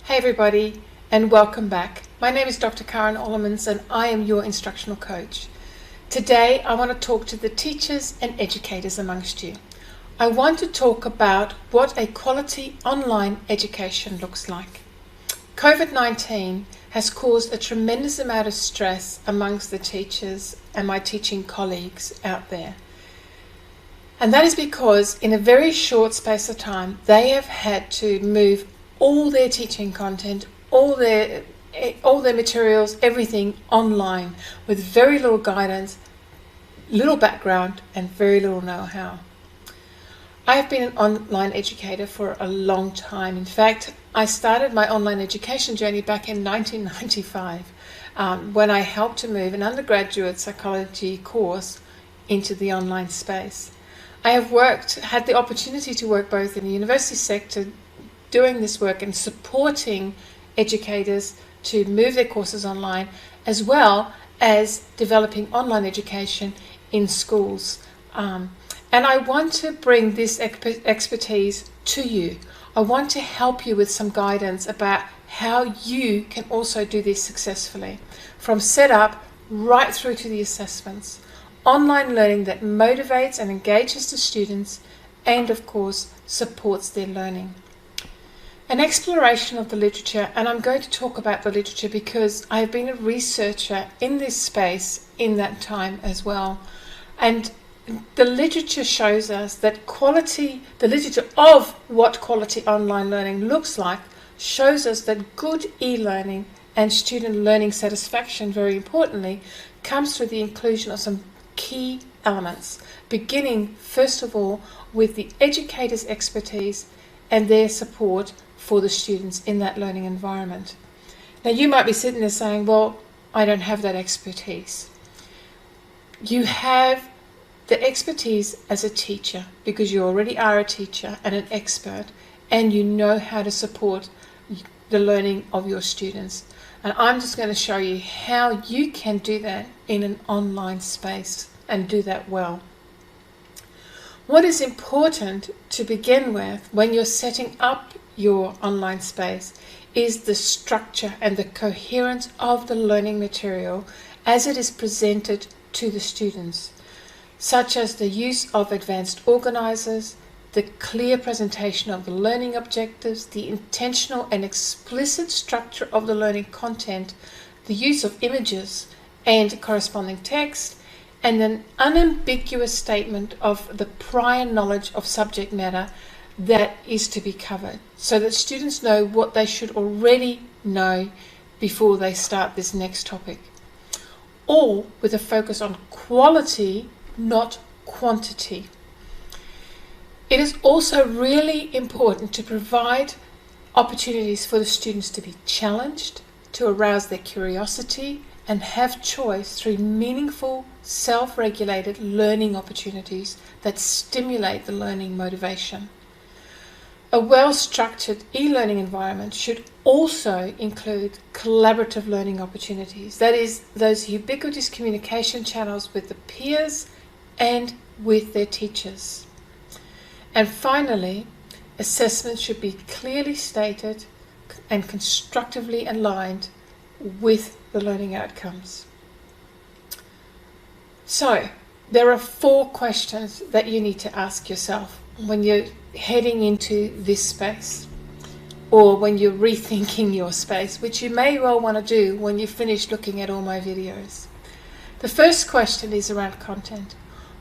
Hey everybody, and welcome back. My name is Dr. Karen Ollemans and I am your instructional coach. Today I want to talk to the teachers and educators amongst you. I want to talk about what a quality online education looks like. COVID-19 has caused a tremendous amount of stress amongst the teachers and my teaching colleagues out there. And that is because in a very short space of time, they have had to move all their teaching content, all their materials, everything online with very little guidance, little background, and very little know-how. I have been an online educator for a long time. In fact, I started my online education journey back in 1995 when I helped to move an undergraduate psychology course into the online space. I have had the opportunity to work both in the university sector, doing this work and supporting educators to move their courses online, as well as developing online education in schools. And I want to bring this expertise to you. I want to help you with some guidance about how you can also do this successfully, from setup right through to the assessments. Online learning that motivates and engages the students and, of course, supports their learning. An exploration of the literature, and I'm going to talk about the literature because I have been a researcher in this space in that time as well. And the literature shows us that the literature of what quality online learning looks like shows us that good e-learning and student learning satisfaction, very importantly, comes through the inclusion of some key elements, beginning first of all with the educator's expertise and their support for the students in that learning environment. Now you might be sitting there saying, well, I don't have that expertise. You have the expertise as a teacher because you already are a teacher and an expert, and you know how to support the learning of your students. And I'm just going to show you how you can do that in an online space and do that well. What is important to begin with when you're setting up your online space is the structure and the coherence of the learning material as it is presented to the students, such as the use of advanced organizers, the clear presentation of the learning objectives, the intentional and explicit structure of the learning content, the use of images and corresponding text, and an unambiguous statement of the prior knowledge of subject matter that is to be covered, so that students know what they should already know before they start this next topic. All with a focus on quality, not quantity. It is also really important to provide opportunities for the students to be challenged, to arouse their curiosity, and have choice through meaningful, self-regulated learning opportunities that stimulate the learning motivation. A well-structured e-learning environment should also include collaborative learning opportunities. That is, those ubiquitous communication channels with the peers and with their teachers. And finally, assessments should be clearly stated and constructively aligned with the learning outcomes. So, there are 4 questions that you need to ask yourself when you're heading into this space, or when you're rethinking your space, which you may well want to do when you finish looking at all my videos. The first question is around content.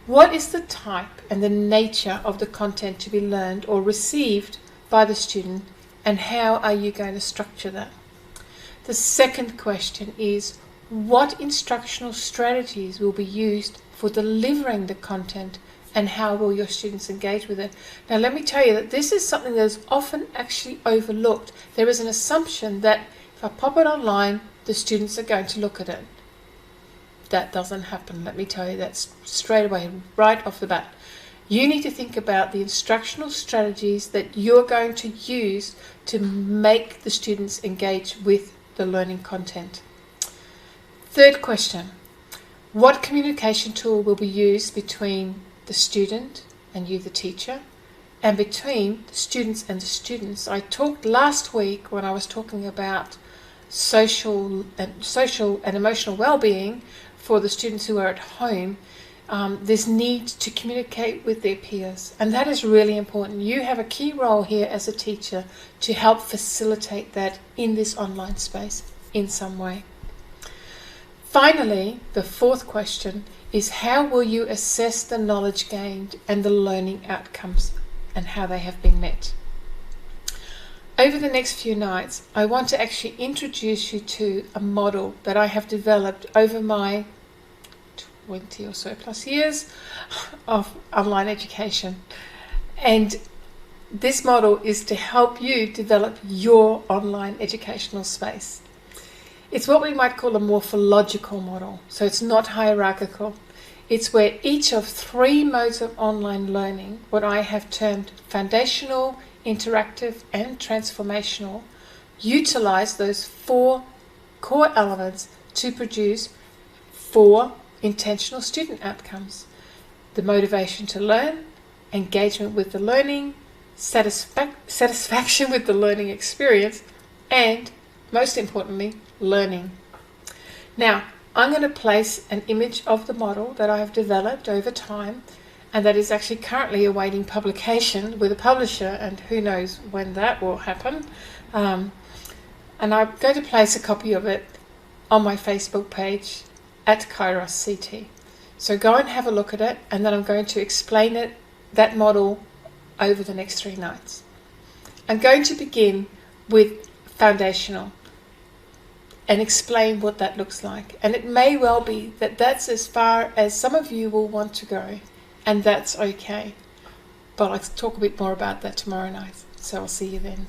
What is the type and the nature of the content to be learned or received by the student, and how are you going to structure that? The second question is, what instructional strategies will be used for delivering the content, and how will your students engage with it? Now let me tell you that this is something that is often actually overlooked. There is an assumption that if I pop it online, the students are going to look at it. That doesn't happen. Let me tell you that straight away, right off the bat. You need to think about the instructional strategies that you're going to use to make the students engage with the learning content. Third question, what communication tool will be used between the student and you, the teacher? and between the students and the students. I talked last week when I was talking about social and emotional well-being for the students who are at home. This need to communicate with their peers, and that is really important. You have a key role here as a teacher to help facilitate that in this online space in some way. Finally, the fourth question is, how will you assess the knowledge gained and the learning outcomes and how they have been met? Over the next few nights, I want to actually introduce you to a model that I have developed over my 20 or so plus years of online education. And this model is to help you develop your online educational space. It's what we might call a morphological model. So it's not hierarchical. It's where each of three modes of online learning, what I have termed foundational, interactive, and transformational, utilize those four core elements to produce four intentional student outcomes: the motivation to learn, engagement with the learning, satisfaction with the learning experience, and most importantly, learning. Now, I'm going to place an image of the model that I have developed over time, and that is actually currently awaiting publication with a publisher, and who knows when that will happen. And I'm going to place a copy of it on my Facebook page at Kairos CT. So go and have a look at it, and then I'm going to explain it, that model, over the next 3 nights. I'm going to begin with foundational and explain what that looks like. And it may well be that that's as far as some of you will want to go, and that's okay. But I'll talk a bit more about that tomorrow night. So I'll see you then.